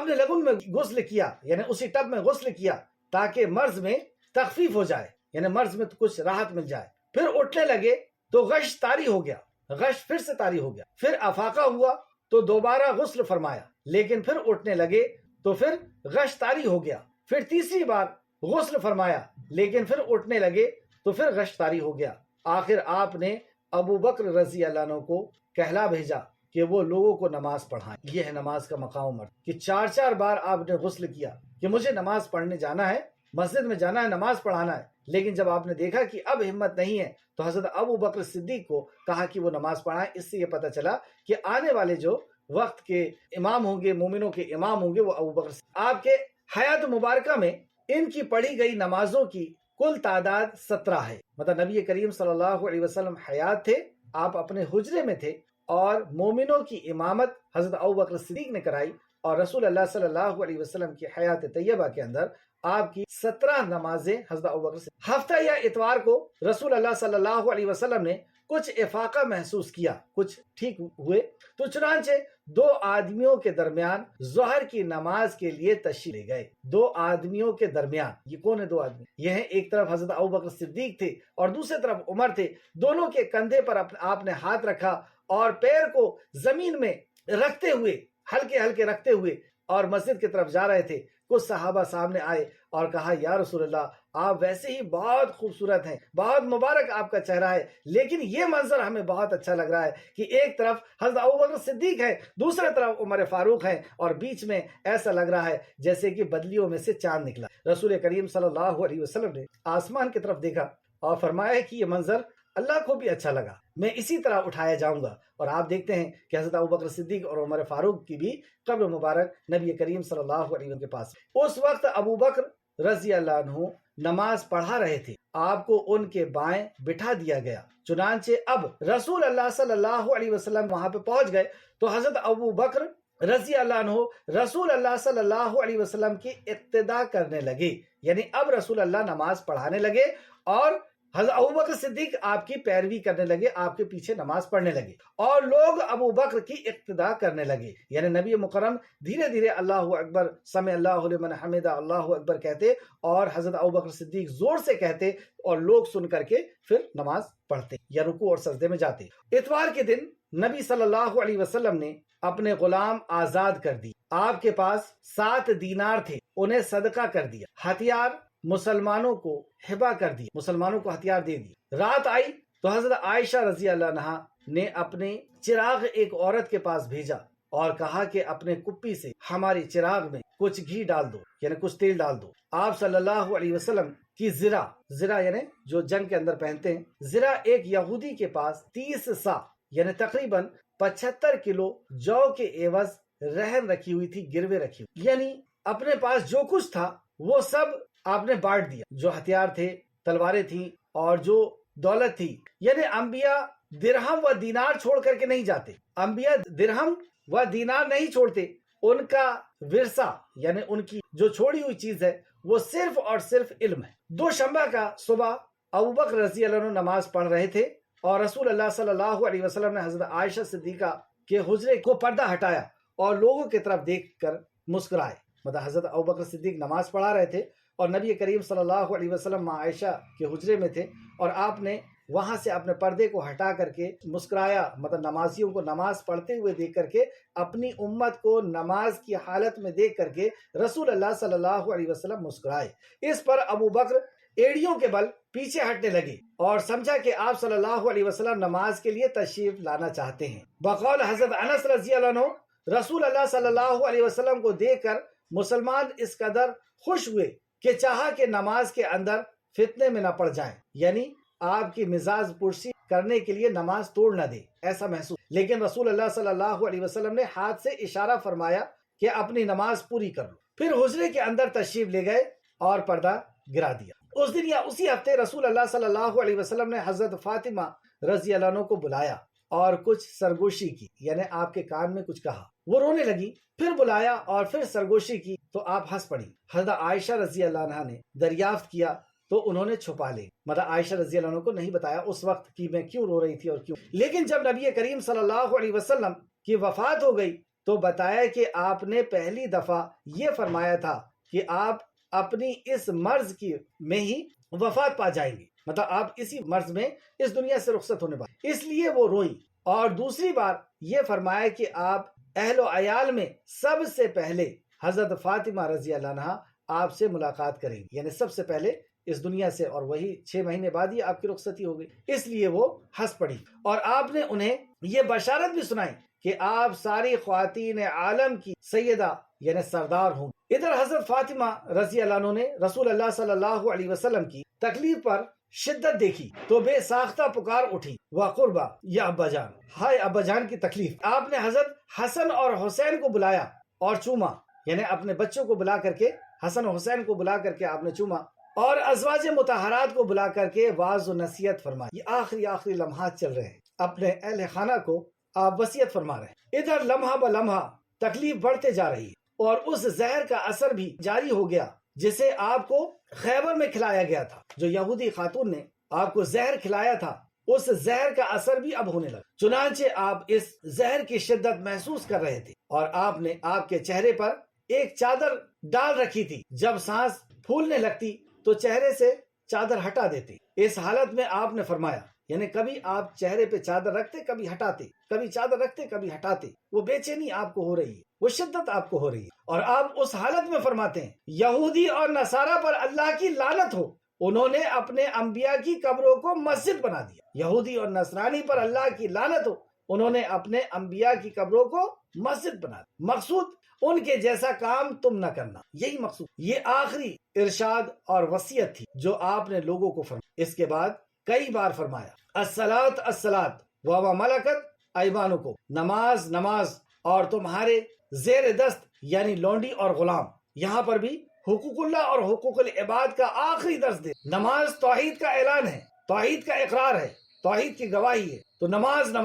لگن میں غسل کیا، یعنی اسی ٹب میں غسل کیا تاکہ مرض میں تخفیف ہو جائے، یعنی مرض میں کچھ راحت مل جائے۔ پھر اٹھنے لگے تو غش طاری ہو گیا، غش پھر سے طاری ہو گیا، پھر افاقہ ہوا تو دوبارہ غسل فرمایا، لیکن پھر اٹھنے لگے تو پھر غش طاری ہو گیا، پھر تیسری بار غسل فرمایا، لیکن پھر اٹھنے لگے تو پھر غش طاری ہو گیا۔ آخر آپ نے ابو بکر رضی اللہ عنہ کو کہلا بھیجا کہ وہ لوگوں کو نماز پڑھائیں۔ یہ ہے نماز کا مقام مرد کہ 4 بار آپ نے غسل کیا کہ مجھے نماز پڑھنے جانا ہے، مسجد میں جانا ہے، نماز پڑھانا ہے۔ لیکن جب آپ نے دیکھا کہ اب ہمت نہیں ہے تو حضرت ابو بکر صدیق کو کہا کہ وہ نماز پڑھائیں۔ اس سے یہ پتہ چلا کہ آنے والے جو وقت کے امام ہوں گے، مومنوں کے امام ہوں گے، وہ ابو بکر صدیق۔ آپ کے حیات مبارکہ میں ان کی پڑھی گئی نمازوں کی کل تعداد 17 ہے۔ مطلب نبی کریم صلی اللہ علیہ وسلم حیات تھے، آپ اپنے حجرے میں تھے، اور مومنوں کی امامت حضرت ابو بکر صدیق نے کرائی، اور رسول اللہ صلی اللہ علیہ وسلم کی حیات طیبہ کے اندر آپ کی 17 نمازیں حضرت ابو بکر صدیق۔ ہفتہ یا اتوار کو رسول اللہ صلی اللہ علیہ وسلم نے کچھ افاقہ محسوس کیا، کچھ ٹھیک ہوئے، تو چنانچہ 2 آدمیوں کے درمیان ظہر کی نماز کے لیے تشریف لے گئے۔ 2 آدمیوں کے درمیان، یہ کون ہے 2 آدمی؟ یہ ہیں ایک طرف حضرت ابو بکر صدیق تھے اور دوسری طرف عمر تھے۔ دونوں کے کندھے پر آپ نے ہاتھ رکھا اور پیر کو زمین میں رکھتے ہوئے، ہلکے ہلکے رکھتے ہوئے، اور مسجد کی طرف جا رہے تھے۔ کچھ صحابہ سامنے آئے اور کہا یا رسول اللہ، آپ ویسے ہی بہت خوبصورت ہیں، بہت مبارک آپ کا چہرہ ہے، لیکن یہ منظر ہمیں بہت اچھا لگ رہا ہے کہ ایک طرف حضرت ابوبکر صدیق ہے، دوسرے طرف عمر فاروق ہے، اور بیچ میں ایسا لگ رہا ہے جیسے کہ بدلیوں میں سے چاند نکلا۔ رسول کریم صلی اللہ علیہ وسلم نے آسمان کی طرف دیکھا اور فرمایا کہ یہ منظر اللہ کو بھی اچھا لگا، میں اسی طرح اٹھایا جاؤں گا۔ اور آپ دیکھتے ہیں کہ حضرت ابوبکر صدیق اور عمر فاروق کی بھی قبر مبارک نبی کریم صلی اللہ علیہ وسلم کے پاس۔ اس وقت ابو بکر رضی اللہ عنہ نماز پڑھا رہے تھے، آپ کو ان کے بائیں بٹھا دیا گیا۔ چنانچہ اب رسول اللہ صلی اللہ علیہ وسلم وہاں پہ پہنچ گئے تو حضرت ابو بکر رضی اللہ عنہ رسول اللہ صلی اللہ علیہ وسلم کی اقتداء کرنے لگے، یعنی اب رسول اللہ نماز پڑھانے لگے اور حضرت ابوبکر صدیق آپ کی پیروی کرنے لگے، آپ کے پیچھے نماز پڑھنے لگے، اور لوگ ابو بکر کی اقتداء کرنے لگے، یعنی نبی مکرم دھیرے دھیرے اللہ اکبر، سمع اللہ لمن حمدہ، اللہ اکبر کہتے، اور حضرت ابوبکر صدیق زور سے کہتے، اور لوگ سن کر کے پھر نماز پڑھتے یا رکوع اور سجدے میں جاتے۔ اتوار کے دن نبی صلی اللہ علیہ وسلم نے اپنے غلام آزاد کر دی۔ آپ کے پاس 7 دینار تھے، انہیں صدقہ کر دیا۔ ہتھیار مسلمانوں کو ہبہ کر دی، مسلمانوں کو ہتھیار دے دی۔ رات آئی تو حضرت عائشہ رضی اللہ عنہا نے اپنے چراغ ایک عورت کے پاس بھیجا اور کہا کہ اپنے کپی سے ہماری چراغ میں کچھ گھی ڈال دو، یعنی کچھ تیل ڈال دو۔ آپ صلی اللہ علیہ وسلم کی زرہ یعنی جو جنگ کے اندر پہنتے ہیں، زرہ ایک یہودی کے پاس 30 سا یعنی تقریباً 75 کلو جو کے عوض رہن رکھی ہوئی تھی، گروے رکھی ہوئی، یعنی اپنے پاس جو کچھ تھا وہ سب آپ نے بانٹ دیا، جو ہتھیار تھے، تلواریں تھیں، اور جو دولت تھی۔ یعنی انبیاء درہم و دینار چھوڑ کر کے نہیں جاتے، انبیاء درہم و دینار نہیں چھوڑتے، ان کا ورثہ یعنی ان کی جو چھوڑی ہوئی چیز ہے وہ صرف اور صرف علم ہے۔ دوشنبہ کا صبح ابو بکر رضی اللہ عنہ نماز پڑھ رہے تھے اور رسول اللہ صلی اللہ علیہ وسلم نے حضرت عائشہ صدیقہ کے حجرے کو پردہ ہٹایا اور لوگوں کی طرف دیکھ کر مسکرائے. مطلب حضرت ابو بکر صدیق نماز پڑھا رہے تھے اور نبی کریم صلی اللہ علیہ وسلم ماں عائشہ کے حجرے میں تھے اور آپ نے وہاں سے اپنے پردے کو ہٹا کر کے مسکرایا. مطلب نمازیوں کو نماز پڑھتے ہوئے دیکھ کر کے، اپنی امت کو نماز کی حالت میں دیکھ کر کے رسول اللہ صلی اللہ علیہ وسلم مسکرائے. اس پر ابو بکر ایڑیوں کے بل پیچھے ہٹنے لگے اور سمجھا کہ آپ صلی اللہ علیہ وسلم نماز کے لیے تشریف لانا چاہتے ہیں. بقول حضرت انس رضی اللہ عنہ، رسول اللہ صلی اللہ علیہ وسلم کو دیکھ کر مسلمان اس قدر خوش ہوئے کہ چاہا کہ نماز کے اندر فتنے میں نہ پڑ جائیں، یعنی آپ کی مزاج پرسی کرنے کے لیے نماز توڑ نہ دے، ایسا محسوس. لیکن رسول اللہ صلی اللہ علیہ وسلم نے ہاتھ سے اشارہ فرمایا کہ اپنی نماز پوری کر لو. پھر حجرے کے اندر تشریف لے گئے اور پردہ گرا دیا. اس دن یا اسی ہفتے رسول اللہ صلی اللہ علیہ وسلم نے حضرت فاطمہ رضی اللہ عنہ کو بلایا اور کچھ سرگوشی کی، یعنی آپ کے کان میں کچھ کہا. وہ رونے لگی. پھر بلایا اور پھر سرگوشی کی تو آپ ہنس پڑی. حضرت عائشہ رضی اللہ عنہا نے دریافت کیا تو انہوں نے چھپا لی. مطلب عائشہ رضی اللہ عنہ کو نہیں بتایا اس وقت کہ میں کیوں رو رہی تھی اور کیوں. لیکن جب نبی کریم صلی اللہ علیہ وسلم کی وفات ہو گئی تو بتایا کہ آپ نے پہلی دفعہ یہ فرمایا تھا کہ آپ اپنی اس مرض کی میں ہی وفات پا جائیں گے. مطلب آپ اسی مرض میں اس دنیا سے رخصت ہونے والے، اس لیے وہ روئی. اور دوسری بار یہ فرمایا کہ آپ اہل و عیال میں سب سے پہلے حضرت فاطمہ رضی اللہ عنہا آپ سے ملاقات کریں گی، یعنی سب سے پہلے اس دنیا سے، اور وہی 6 مہینے بعد ہی آپ کی رخصتی ہو گئی. اس لیے وہ ہنس پڑی اور آپ نے انہیں یہ بشارت بھی سنائی کہ آپ ساری خواتین عالم کی سیدہ یعنی سردار ہوں. ادھر حضرت فاطمہ رضی اللہ عنہ نے رسول اللہ صلی اللہ علیہ وسلم کی تکلیف پر شدت دیکھی تو بے ساختہ پکار اٹھی، وا قربا یا ابا جان، ہائے ابا جان کی تکلیف. آپ نے حضرت حسن اور حسین کو بلایا اور چوما، یعنی اپنے بچوں کو بلا کر کے، حسن و حسین کو بلا کر کے آپ نے چوما اور ازواج مطہرات کو بلا کر کے واعظ و نصیحت فرمائی. یہ آخری لمحات چل رہے ہیں، اپنے اہل خانہ کو آپ وصیت فرما رہے ہیں. ادھر لمحہ بہ لمحہ تکلیف بڑھتے جا رہی ہے اور اس زہر کا اثر بھی جاری ہو گیا جسے آپ کو خیبر میں کھلایا گیا تھا. جو یہودی خاتون نے آپ کو زہر کھلایا تھا، اس زہر کا اثر بھی اب ہونے لگا. چنانچہ آپ اس زہر کی شدت محسوس کر رہے تھے اور آپ نے آپ کے چہرے پر ایک چادر ڈال رکھی تھی. جب سانس پھولنے لگتی تو چہرے سے چادر ہٹا دیتے. اس حالت میں آپ نے فرمایا، یعنی کبھی آپ چہرے پہ چادر رکھتے، کبھی ہٹاتے، کبھی چادر رکھتے، کبھی ہٹاتے. وہ بے چینی آپ کو ہو رہی ہے، وہ شدت آپ کو ہو رہی ہے اور آپ اس حالت میں فرماتے ہیں، یہودی اور نصارہ پر اللہ کی لعنت ہو، انہوں نے اپنے انبیاء کی قبروں کو مسجد بنا دیا. یہودی اور نصرانی پر اللہ کی لعنت ہو، انہوں نے اپنے انبیاء کی قبروں کو مسجد بنا دیا. مقصود ان کے جیسا کام تم نہ کرنا، یہی مقصود. یہ آخری ارشاد اور وصیت تھی جو آپ نے لوگوں کو فرمایا. اس کے بعد کئی بار فرمایا، الصلاۃ الصلاۃ وما ملکت ایمانکم، نماز نماز اور تمہارے زیر دست یعنی لونڈی اور غلام. یہاں پر بھی حقوق اللہ اور حقوق العباد کا آخری درس دے. نماز توحید کا اعلان ہے، توحید کا اقرار ہے، توحید کی گواہی ہے. تو نماز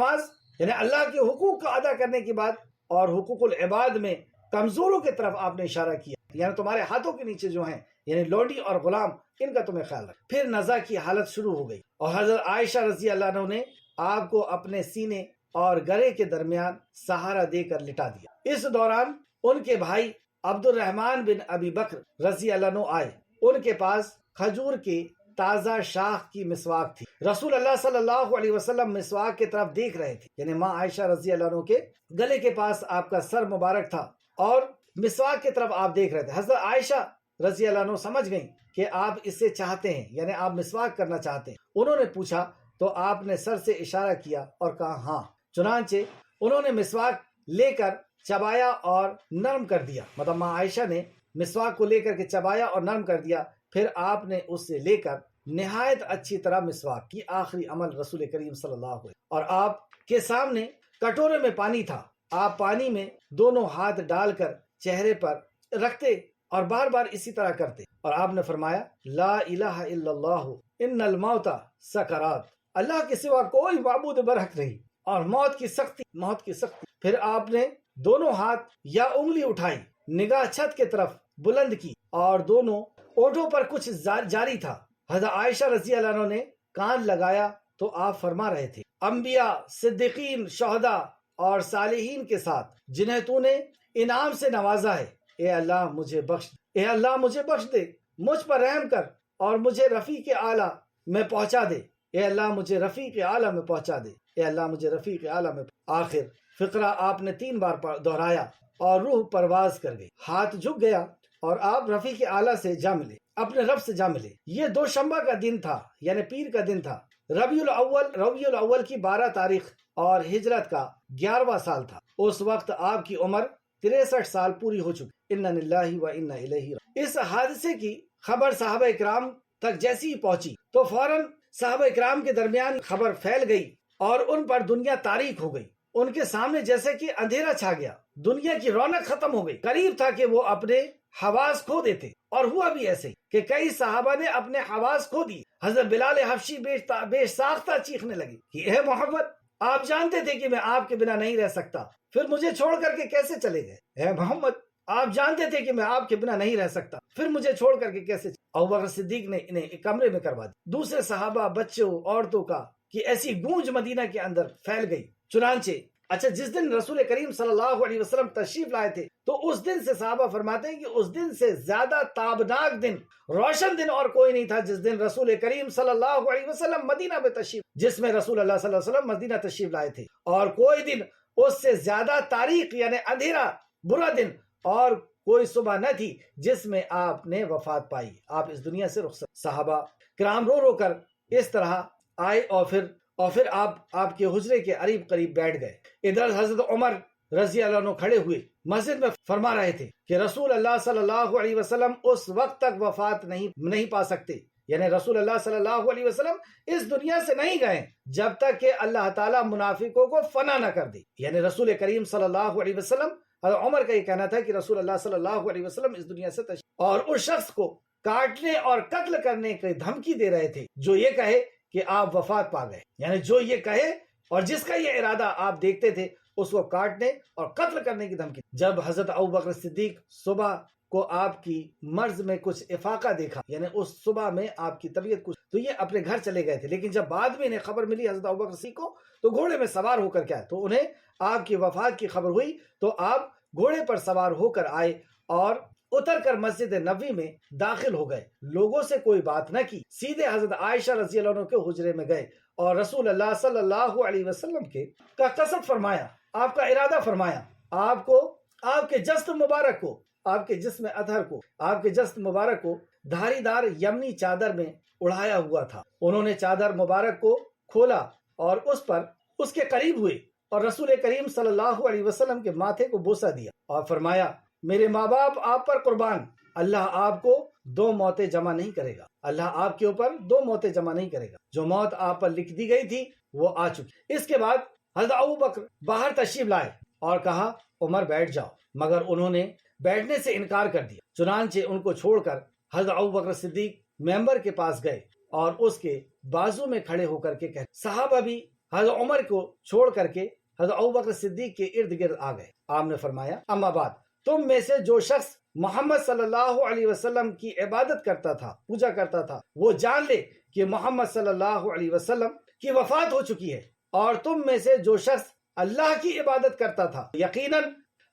یعنی اللہ کے حقوق کا ادا کرنے کے بعد، اور حقوق العباد میں کمزوروں کی طرف آپ نے اشارہ کیا، یعنی تمہارے ہاتھوں کے نیچے جو ہیں یعنی لونڈی اور غلام، ان کا تمہیں خیال رکھ. پھر نزع کی حالت شروع ہو گئی اور حضرت عائشہ رضی اللہ عنہ نے آپ کو اپنے سینے اور گلے کے درمیان سہارا دے کر لٹا دیا. اس دوران ان کے بھائی عبد الرحمن بن ابی بکر رضی اللہ عنہ آئے. ان کے پاس کھجور کے تازہ شاخ کی مسواک تھی. رسول اللہ صلی اللہ علیہ وسلم مسواک کی طرف دیکھ رہے تھے، یعنی ماں عائشہ رضی اللہ عنہ کے گلے کے پاس آپ کا سر مبارک تھا اور مسواک کی طرف آپ دیکھ رہے تھے. حضرت عائشہ رضی اللہ عنہ سمجھ گئیں کہ آپ اس سے چاہتے ہیں، یعنی آپ مسواک کرنا چاہتے ہیں. انہوں نے پوچھا تو آپ نے سر سے اشارہ کیا اور کہا ہاں. چنانچہ انہوں نے مسواک لے کر چبایا اور نرم کر دیا. مطلب ماں عائشہ نے مسواک کو لے کر کے چبایا اور نرم کر دیا. پھر آپ نے اس سے لے کر نہایت اچھی طرح مسواک کی. آخری عمل رسول کریم صلی اللہ علیہ وسلم. اور آپ کے سامنے کٹورے میں پانی تھا. آپ پانی میں دونوں ہاتھ ڈال کر چہرے پر رکھتے اور بار بار اسی طرح کرتے اور آپ نے فرمایا، لا الہ الا اللہ ان الموت سکرات، اللہ کے سوا کوئی معبود برحق نہیں اور موت کی سختی. پھر آپ نے دونوں ہاتھ یا انگلی اٹھائی، نگاہ چھت کی طرف بلند کی اور دونوں اونٹوں پر کچھ جاری تھا حضرت عائشہ رضی اللہ عنہ نے کان لگایا تو آپ فرما رہے تھے، انبیاء، صدیقین، شہداء اور صالحین کے ساتھ جنہیں تو نے انعام سے نوازا ہے، اے اللہ مجھے بخش، اے اللہ مجھے بخش دے، مجھ پر رحم کر اور مجھے رفیق اعلیٰ میں پہنچا دے، اے اللہ مجھے رفیق اعلیٰ میں پہنچا دے، اے اللہ مجھے رفیق اعلیٰ میں۔ آخر فقرہ آپ نے 3 بار دہرایا اور روح پرواز کر گئی، ہاتھ جھک گیا اور آپ رفیق اعلیٰ سے جا ملے، اپنے رب سے جا ملے۔ یہ دوشنبہ کا دن تھا، یعنی پیر کا دن تھا، ربیع الاول کی 12 تاریخ اور ہجرت کا 11واں سال تھا۔ اس وقت آپ کی عمر 63 سال پوری ہو چکی۔ انا للہ و انا الیہ راجعون۔ اس حادثے کی خبر صحابہ اکرام تک جیسی ہی پہنچی تو فوراً صحابہ اکرام کے درمیان خبر پھیل گئی اور ان پر دنیا تاریک ہو گئی۔ ان کے سامنے جیسے کہ اندھیرا چھا گیا، دنیا کی رونق ختم ہو گئی۔ قریب تھا کہ وہ اپنے حواس کھو دیتے، اور ہوا بھی ایسے کہ کئی صحابہ نے اپنے حواس کھو دی۔ حضرت بلال حبشی بے ساختہ چیخنے لگے کہ اے محمد، آپ جانتے تھے کہ میں آپ کے بنا نہیں رہ سکتا، پھر مجھے چھوڑ کر کے کیسے چلے گئے؟ اے محمد، آپ جانتے تھے کہ میں آپ کے بنا نہیں رہ سکتا، پھر مجھے چھوڑ کر کے کیسے؟ ابوبکر صدیق نے انہیں ایک کمرے میں کروا دی۔ دوسرے صحابہ، بچوں، عورتوں کا کہ ایسی گونج مدینہ کے اندر پھیل گئی۔ چنانچہ جس دن رسول کریم صلی اللہ علیہ وسلم تشریف لائے تھے تو اس دن سے صحابہ فرماتے ہیں کہ اس دن سے زیادہ تابناک دن، روشن دن اور کوئی نہیں تھا جس دن رسول کریم صلی اللہ علیہ وسلم مدینہ میں جس میں رسول اللہ صلی اللہ علیہ وسلم مدینہ تشریف لائے تھے، اور کوئی دن اس سے زیادہ تاریخ یعنی اندھیرا برا دن اور کوئی صبح نہ تھی جس میں آپ نے وفات پائی، آپ اس دنیا سے رخصت۔ صحابہ کرام رو رو کر اس طرح آئے اور پھر آپ کے حجرے کے قریب بیٹھ گئے۔ ادھر حضرت عمر رضی اللہ عنہ کھڑے ہوئے مسجد میں فرما رہے تھے کہ رسول اللہ صلی اللہ علیہ وسلم اس وقت تک وفات نہیں پا سکتے، یعنی رسول اللہ صلی اللہ علیہ وسلم اس دنیا سے نہیں گئے جب تک کہ اللہ تعالیٰ منافقوں کو فنا نہ کر دے۔ یعنی رسول کریم صلی اللہ علیہ وسلم، حضرت عمر کا یہ کہنا تھا کہ رسول اللہ صلی اللہ علیہ وسلم اس دنیا سے اور اس شخص کو کاٹنے اور قتل کرنے کی دھمکی دے رہے تھے جو یہ کہے کہ آپ وفات پا گئے، یعنی جو یہ کہے اور جس کا یہ ارادہ آپ دیکھتے تھے اس کو کاٹنے اور قتل کرنے کی دھمکی۔ جب حضرت ابوبکر صدیق صبح کو آپ کی مرض میں کچھ افاقہ دیکھا، یعنی اس صبح میں آپ کی طبیعت کچھ، تو یہ اپنے گھر چلے گئے تھے، لیکن جب بعد میں انہیں خبر ملی حضرت ابوبکر صدیق کو تو گھوڑے میں سوار ہو کر کے آئے، تو انہیں آپ کی وفات کی خبر ہوئی تو آپ گھوڑے پر سوار ہو کر آئے اور اتر کر مسجد نبوی میں داخل ہو گئے، لوگوں سے کوئی بات نہ کی، سیدھے حضرت عائشہ رضی اللہ عنہ کے حجرے میں گئے اور رسول اللہ صلی اللہ علیہ وسلم کا قصد فرمایا، آپ کا ارادہ فرمایا، آپ کے جسد مبارک کو، آپ کے جسم اطہر کو، آپ کے جسد مبارک کو دھاری دار یمنی چادر میں اڑایا ہوا تھا۔ انہوں نے چادر مبارک کو کھولا اور اس کے قریب ہوئے اور رسول کریم صلی اللہ علیہ وسلم کے ماتھے کو بوسہ دیا اور فرمایا، میرے ماں باپ آپ پر قربان، اللہ آپ کو 2 موتیں جمع نہیں کرے گا، اللہ آپ کے اوپر 2 موتیں جمع نہیں کرے گا، جو موت آپ پر لکھ دی گئی تھی وہ آ چکی۔ اس کے بعد حضرت ابوبکر باہر تشریف لائے اور کہا عمر بیٹھ جاؤ، مگر انہوں نے بیٹھنے سے انکار کر دیا، چنانچہ ان کو چھوڑ کر حضرت ابوبکر صدیق ممبر کے پاس گئے اور اس کے بازو میں کھڑے ہو کر کے کہے، صحابہ بھی حضرت عمر کو چھوڑ کر کے حضرت ابوبکر صدیق کے ارد گرد آ گئے۔ آپ نے فرمایا، اما بعد، تم میں سے جو شخص محمد صلی اللہ علیہ وسلم کی عبادت کرتا تھا، پوجا کرتا تا، وہ جان لے کہ محمد صلی اللہ علیہ وسلم کی وفات ہو چکی ہے، اور تم میں سے جو شخص اللہ کی عبادت کرتا تھا، یقیناً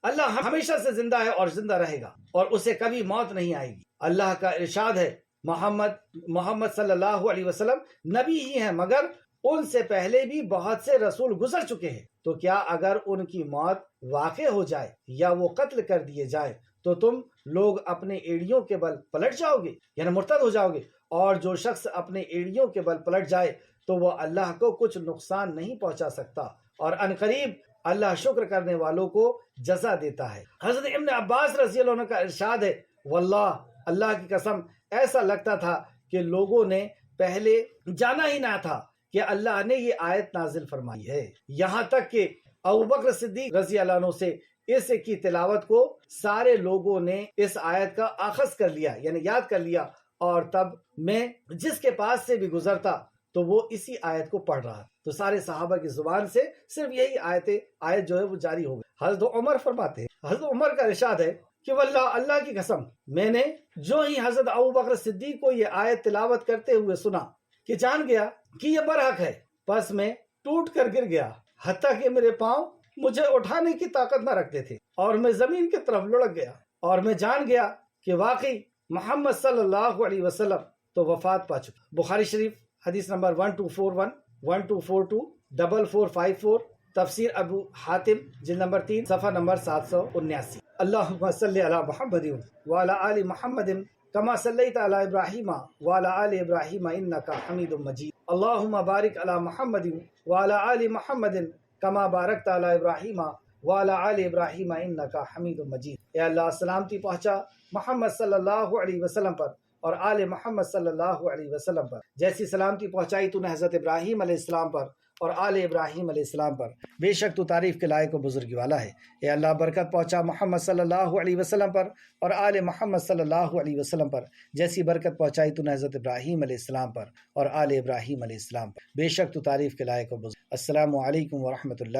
اللہ ہمیشہ سے زندہ ہے اور زندہ رہے گا اور اسے کبھی موت نہیں آئے گی۔ اللہ کا ارشاد ہے، محمد صلی اللہ علیہ وسلم نبی ہی ہیں، مگر ان سے پہلے بھی بہت سے رسول گزر چکے ہیں، تو کیا اگر ان کی موت واقع ہو جائے یا وہ قتل کر دیے جائے تو تم لوگ اپنے ایڑیوں کے بل پلٹ جاؤ گے، یعنی مرتد ہو جاؤ گے؟ اور جو شخص اپنے ایڑیوں کے بل پلٹ جائے تو وہ اللہ کو کچھ نقصان نہیں پہنچا سکتا، اور عنقریب اللہ شکر کرنے والوں کو جزا دیتا ہے۔ حضرت ابن عباس رضی اللہ عنہ کا ارشاد ہے، واللہ، اللہ کی قسم، ایسا لگتا تھا کہ لوگوں نے پہلے جانا ہی نہ تھا کہ اللہ نے یہ آیت نازل فرمائی ہے، یہاں تک کہ ابوبکر صدیق رضی اللہ عنہ سے اس کی تلاوت کو سارے لوگوں نے اس آیت کا آخذ کر لیا، یعنی یاد کر لیا، اور تب میں جس کے پاس سے بھی گزرتا تو وہ اسی آیت کو پڑھ رہا، تو سارے صحابہ کی زبان سے صرف یہی آیت جو ہے وہ جاری ہو گئی۔ حضرت عمر فرماتے ہیں، حضرت عمر کا ارشاد ہے، کہ واللہ اللہ کی قسم میں نے جو ہی حضرت ابو بکر صدیق کو یہ آیت تلاوت کرتے ہوئے سنا کہ جان گیا کہ یہ برحق ہے، پس میں ٹوٹ کر گر گیا، حتیٰ کہ میرے پاؤں مجھے اٹھانے کی طاقت نہ رکھتے تھے، اور میں زمین کی طرف لڑک گیا، اور میں جان گیا کہ واقعی محمد صلی اللہ علیہ وسلم تو وفات پا چکا۔ بخاری شریف حدیث نمبر 1241، 1242، 4454، تفسیر ابو حاتم جلد نمبر 3 صفحہ نمبر 779۔ اللہم صلی علی محمد وعلی آل محمد کما صلیت علی ابراہیم وعلی آل ابراہیم انکا حمید مجید۔ اللہم بارک علی محمد وعلی آل محمد کما بارکت علی ابراہیم وعلی آل ابراہیم انکا حمید مجید۔ اے اللہ سلامتی پہنچا محمد صلی اللہ علیہ وسلم پر اور آل محمد صلی اللہ علیہ وسلم پر، جیسی سلامتی پہنچائی تو نے حضرت ابراہیم علیہ السلام پر اور آل ابراہیم علیہ السلام پر، بے شک تو تعریف کے لائق و بزرگی والا ہے۔ اے اللہ برکت پہنچا محمد صلی اللہ علیہ وسلم پر اور آل محمد صلی اللہ علیہ وسلم پر، جیسی برکت پہنچائی تو نے حضرت ابراہیم علیہ السلام پر اور آل ابراہیم علیہ السلام پر، بے شک تو تعریف کے لائق و بزرگی۔ السلام علیکم ورحمۃ اللہ۔